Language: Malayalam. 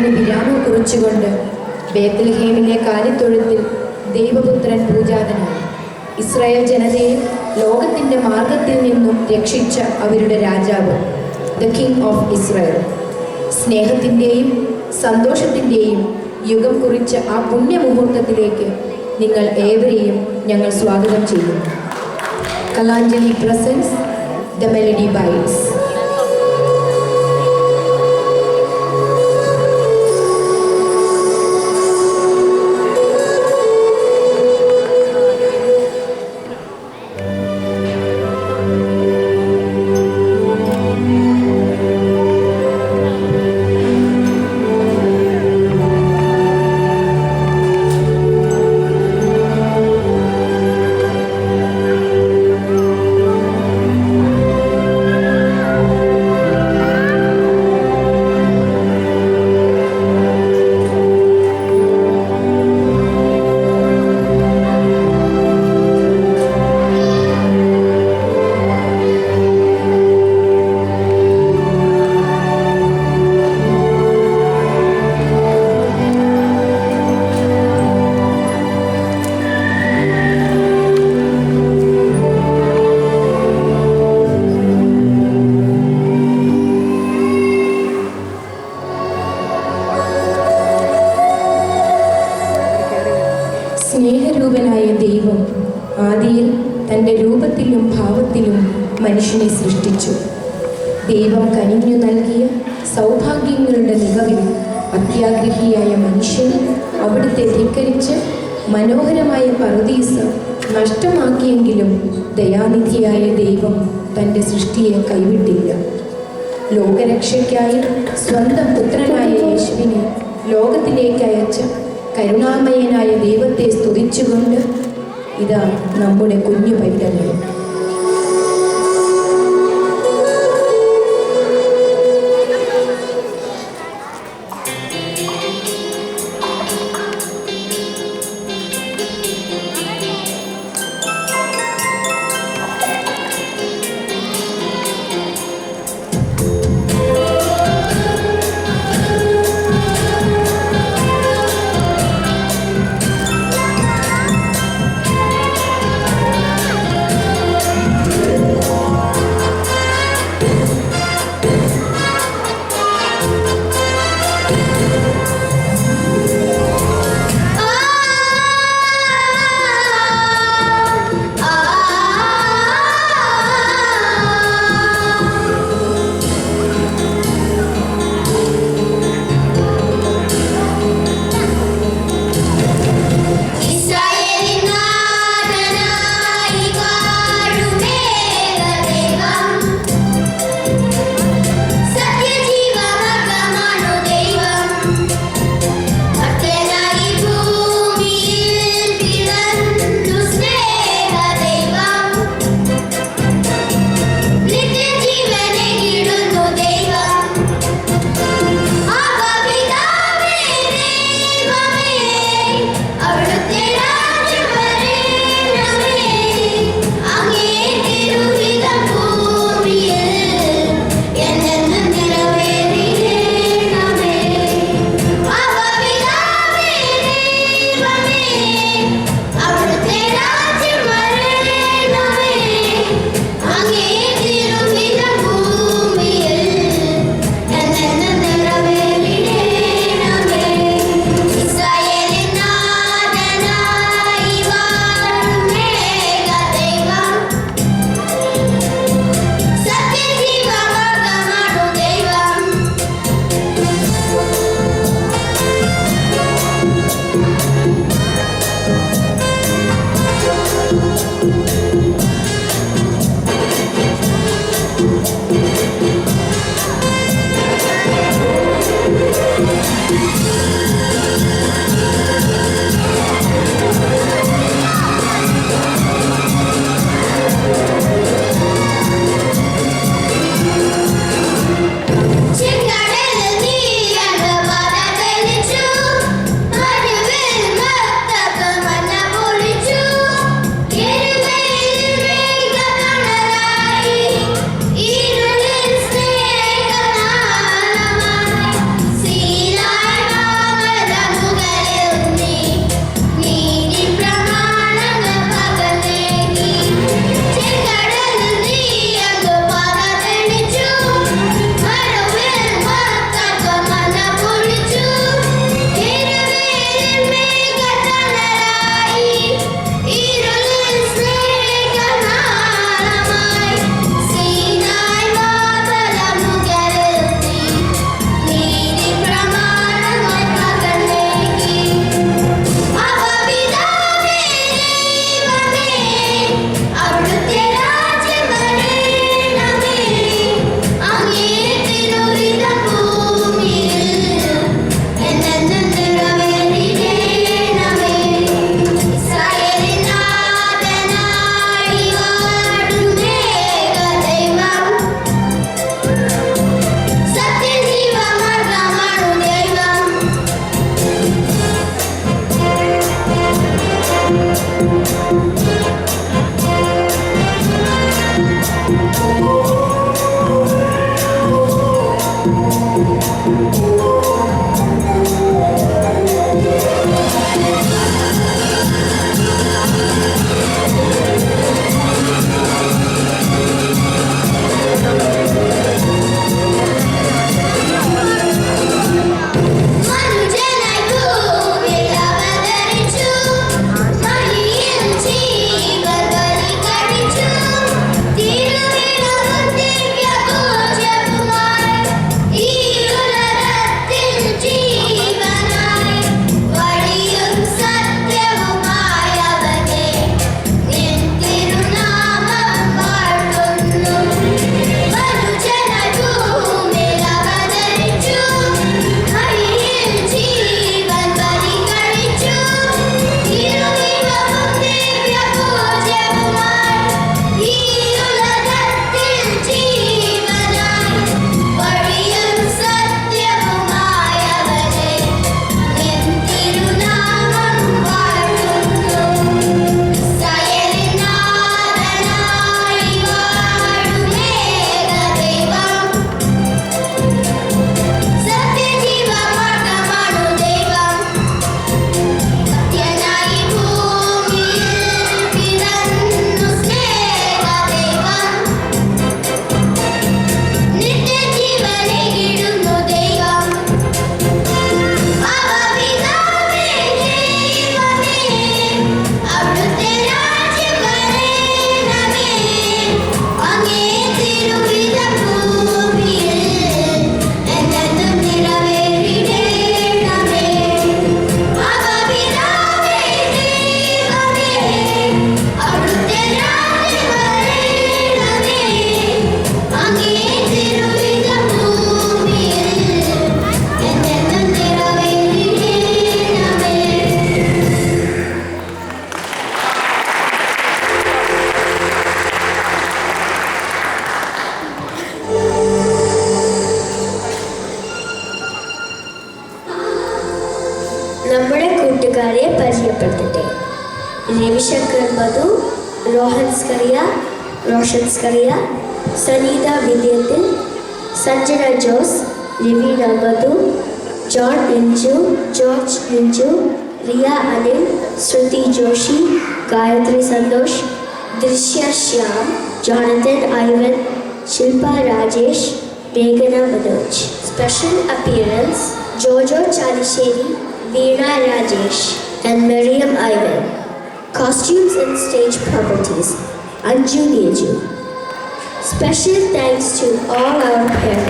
യുദ്ധത്തിന് വിരാമം കുറിച്ചുകൊണ്ട് ബേത്ലഹേമിലെ കാലിത്തൊഴുത്തിൽ ദൈവപുത്രൻ പൂജാതനായി. ഇസ്രായേൽ ജനതയെ ലോകത്തിൻ്റെ മാർഗത്തിൽ നിന്നും രക്ഷിച്ച അവരുടെ രാജാവ്, ദ കിങ് ഓഫ് ഇസ്രായേൽ. സ്നേഹത്തിൻ്റെയും സന്തോഷത്തിൻ്റെയും യുഗം കുറിച്ച ആ പുണ്യമുഹൂർത്തത്തിലേക്ക് നിങ്ങൾ ഏവരെയും ഞങ്ങൾ സ്വാഗതം ചെയ്യുന്നു. Kalanjali presents the melody bites. സ്നേഹരൂപനായ ദൈവം ആദിയിൽ തൻ്റെ രൂപത്തിലും ഭാവത്തിലും മനുഷ്യനെ സൃഷ്ടിച്ചു. ദൈവം കനിഞ്ഞു നൽകിയ സൗഭാഗ്യങ്ങളുടെ മികവിൽ അത്യാഗ്രഹിയായ മനുഷ്യൻ അവിടുത്തെ ധിക്കരിച്ച് മനോഹരമായ പറുദീസ നഷ്ടമാക്കിയെങ്കിലും ദയാനിധിയായ ദൈവം തൻ്റെ സൃഷ്ടിയെ കൈവിട്ടില്ല. ലോകരക്ഷയ്ക്കായി സ്വന്തം പുത്രനായ യേശുവിനെ ലോകത്തിലേക്ക് അയച്ച കരുണാമയനായ ദൈവത്തെ സ്തുതിച്ചുകൊണ്ട് ഇതാ നമ്മുടെ കുഞ്ഞു പൈതങ്ങൾ. നമ്മുടെ കൂട്ടുകാരെ പരിചയപ്പെടുത്തട്ടെ. Ravishankar Madhu, Roshan Scaria, Saneetha Vidyathil, Sanjana Jose, Raveena Madhu, John Ranju, George Ranju, Riya Anil, Shruthi Joshi, Gayathri Santhosh, Drishya Shyam, Jonathan Ivan, Shilpa Rajesh, മേഘന Manoj. Special appearance Jojo Chalissery, Veena Rajesh and Miriam Ivan. Costumes and stage properties Anju Neju. Special thanks to all our parents.